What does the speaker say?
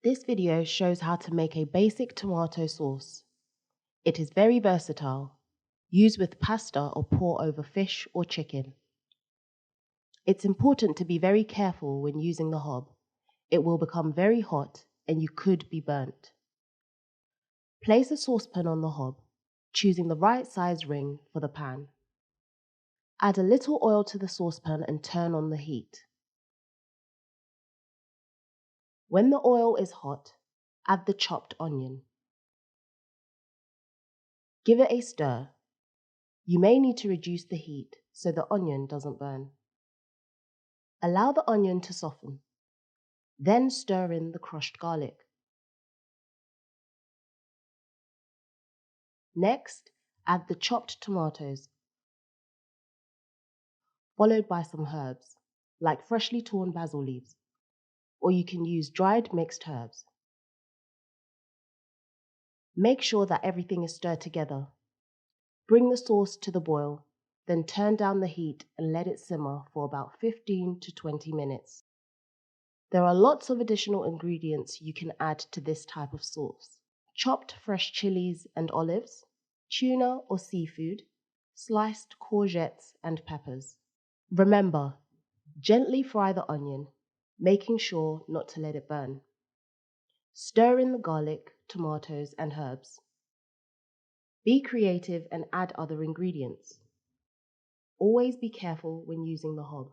This video shows how to make a basic tomato sauce. It is very versatile. Use with pasta or pour over fish or chicken. It's important to be very careful when using the hob. It will become very hot and you could be burnt. Place a saucepan on the hob, choosing the right size ring for the pan. Add a little oil to the saucepan and turn on the heat. When the oil is hot, add the chopped onion. Give it a stir. You may need to reduce the heat so the onion doesn't burn. Allow the onion to soften. Then stir in the crushed garlic. Next, add the chopped tomatoes, followed by some herbs, like freshly torn basil leaves, or you can use dried mixed herbs. Make sure that everything is stirred together. Bring the sauce to the boil, then turn down the heat and let it simmer for about 15 to 20 minutes. There are lots of additional ingredients you can add to this type of sauce. Chopped fresh chilies and olives, tuna or seafood, sliced courgettes and peppers. Remember, gently fry the onion, making sure not to let it burn. Stir in the garlic, tomatoes, and herbs. Be creative and add other ingredients. Always be careful when using the hob.